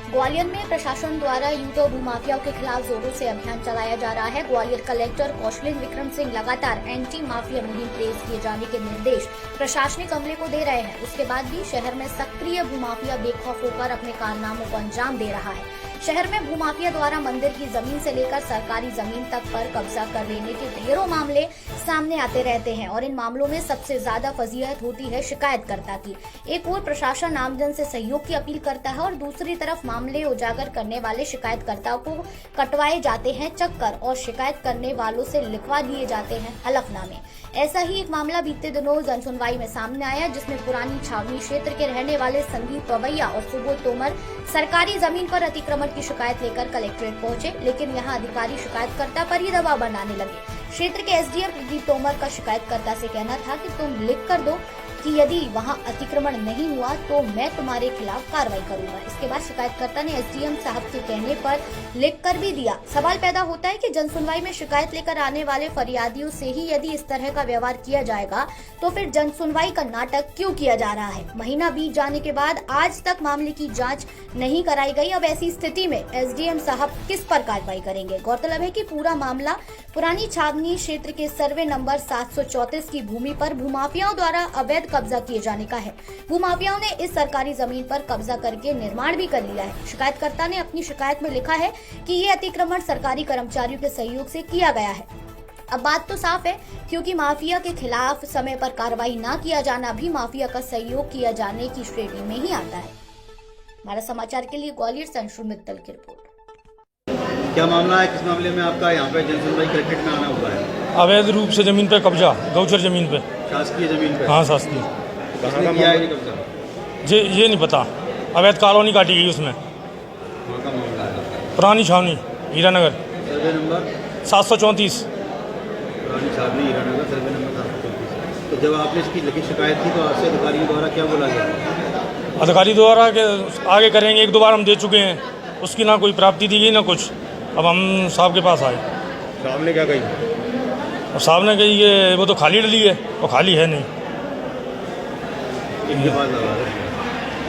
ग्वालियर में प्रशासन द्वारा यूं भूमाफियाओं के खिलाफ जोरों से अभियान चलाया जा रहा है। ग्वालियर कलेक्टर कौशलेंद्र विक्रम सिंह लगातार एंटी माफिया मुहिम तेज किए जाने के निर्देश प्रशासनिक अमले को दे रहे हैं। उसके बाद भी शहर में सक्रिय भूमाफिया बेखौफ होकर अपने कारनामों को अंजाम दे रहा है। शहर में भूमाफिया द्वारा मंदिर की जमीन से लेकर सरकारी जमीन तक पर कब्जा कर लेने के ढेरों मामले सामने आते रहते हैं और इन मामलों में सबसे ज्यादा फजीहत होती है शिकायतकर्ता की। एक ओर प्रशासन आमजन से सहयोग की अपील करता है और दूसरी तरफ मामले उजागर करने वाले शिकायतकर्ताओं को कटवाए जाते हैं चक्कर और शिकायत करने वालों से लिखवा दिए जाते हैं हलफनामे। ऐसा ही एक मामला बीते दिनों जनसुनवाई में सामने आया, जिसमें पुरानी छावनी क्षेत्र के रहने वाले संदीप पवैया और सुबोध तोमर सरकारी जमीन पर अतिक्रमण की शिकायत लेकर कलेक्ट्रेट पहुंचे, लेकिन यहां अधिकारी शिकायतकर्ता पर ही दबाव बनाने लगे। क्षेत्र के एसडीएम प्रदीप तोमर का शिकायतकर्ता से कहना था कि तुम लिख कर दो कि यदि वहां अतिक्रमण नहीं हुआ तो मैं तुम्हारे खिलाफ कार्रवाई करूंगा। इसके बाद शिकायतकर्ता ने एसडीएम साहब के कहने पर लिख कर भी दिया। सवाल पैदा होता है कि जनसुनवाई में शिकायत लेकर आने वाले फरियादियों से ही यदि इस तरह का व्यवहार किया जाएगा तो फिर जनसुनवाई का नाटक क्यों किया जा रहा है। महीना बीत जाने के बाद आज तक मामले की जांच नहीं कराई गई। अब ऐसी स्थिति में एसडीएम साहब किस पर कार्रवाई करेंगे। गौरतलब है कि पूरा मामला पुरानी छावनी क्षेत्र के सर्वे नंबर 734 की भूमि पर भूमाफियाओं द्वारा अवैध कब्जा किए जाने का है। भूमाफियाओं ने इस सरकारी जमीन पर कब्जा करके निर्माण भी कर लिया है। शिकायतकर्ता ने अपनी शिकायत में लिखा है कि ये अतिक्रमण सरकारी कर्मचारियों के सहयोग से किया गया है। अब बात तो साफ है, क्योंकि माफिया के खिलाफ समय पर कार्रवाई न किया जाना भी माफिया का सहयोग किया जाने की श्रेणी में ही आता है। हमारा समाचार के लिए ग्वालियर से अंशु मित्तल की रिपोर्ट। क्या मामला है, किस मामले में आपका यहाँ पे जनसुनवाई कलेक्ट्रेट में आना हुआ है? अवैध रूप से जमीन पे कब्जा, गौचर जमीन पे, शासकीय जमीन पे। हाँ शासकीय। किसने किया है ये कब्जा? ये नहीं पता। अवैध कॉलोनी काटी गई उसमें। वहाँ का मामला है पुरानी छावनी हीरानगर सर्वे नंबर 734। पुरानी छावनी हीरानगर सर्वे नंबर 734। तो जब आपने इसकी लिखित शिकायत की तो आपसे अधिकारियों द्वारा क्या बोला गया? अधिकारी द्वारा के आगे करेंगे, एक दो बार हम दे चुके हैं, उसकी ना कोई प्राप्ति दी गई ना कुछ। अब हम साहब के पास आए। साहब ने क्या कही? और साहब ने कही कि वो तो खाली डली है, वो खाली है नहीं। इनके पास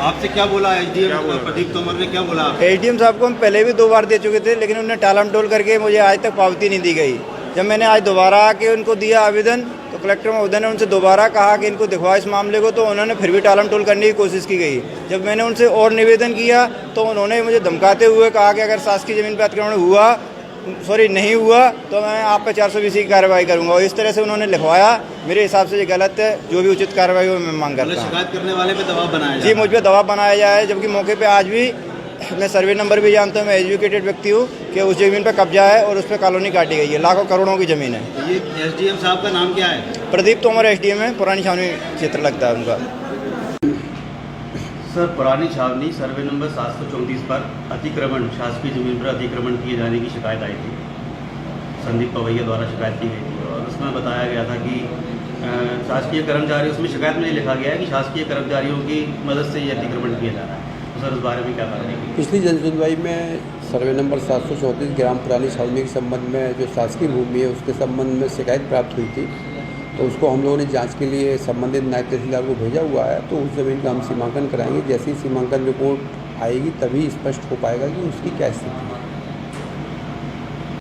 आपसे क्या बोला एसडीएम प्रदीप तोमर ने, क्या बोला? एसडीएम साहब को हम पहले भी 2 बार दे चुके थे, लेकिन उन्हें टालम टोल करके मुझे आज तक पावती नहीं दी गई। जब मैंने आज दोबारा आके उनको दिया आवेदन तो कलेक्टर महोदय ने उनसे दोबारा कहा कि इनको दिखवाओ इस मामले को, तो उन्होंने फिर भी टालम टोल करने की कोशिश की गई। जब मैंने उनसे और निवेदन किया तो उन्होंने मुझे धमकाते हुए कहा कि अगर शासकीय जमीन पर अतिक्रमण नहीं हुआ तो मैं आप पे 420 की कार्रवाई करूंगा। और इस तरह से उन्होंने लिखवाया। मेरे हिसाब से ये गलत है। जो भी उचित कार्रवाई हो मैं मांग करता हूँ। शिकायत करने वाले पे दबाव बनाया जी, मुझ पर दबाव बनाया जाए, जबकि मौके पर आज भी मैं सर्वे नंबर भी जानता हूँ, मैं एजुकेटेड व्यक्ति हूँ कि उस जमीन पर कब्जा है और उस पर कॉलोनी काटी गई है। लाखों करोड़ों की ज़मीन है। ये एसडीएम साहब का नाम क्या है? प्रदीप तोमर एसडीएम है, पुरानी छावनी क्षेत्र लगता है उनका। सर, पुरानी छावनी सर्वे नंबर 734 पर अतिक्रमण, शासकीय जमीन पर अतिक्रमण किए जाने की शिकायत आई थी। संदीप पवैया द्वारा शिकायत की गई थी और उसमें बताया गया था कि शासकीय कर्मचारी, उसमें शिकायत में लिखा गया है कि शासकीय कर्मचारियों की मदद से ये अतिक्रमण किया जा रहा है। तो सर, उस बारे में क्या करेंगे? पिछली जनसुनवाई में सर्वे नंबर 734 ग्राम पुरानी छावनी के संबंध में जो शासकीय भूमि है उसके संबंध में शिकायत प्राप्त हुई थी, तो उसको हम लोगों ने जांच के लिए संबंधित नायब तहसीलदार को भेजा हुआ है। तो उस ज़मीन का हम सीमांकन कराएंगे। जैसी सीमांकन रिपोर्ट आएगी तभी स्पष्ट हो पाएगा कि उसकी क्या स्थिति है।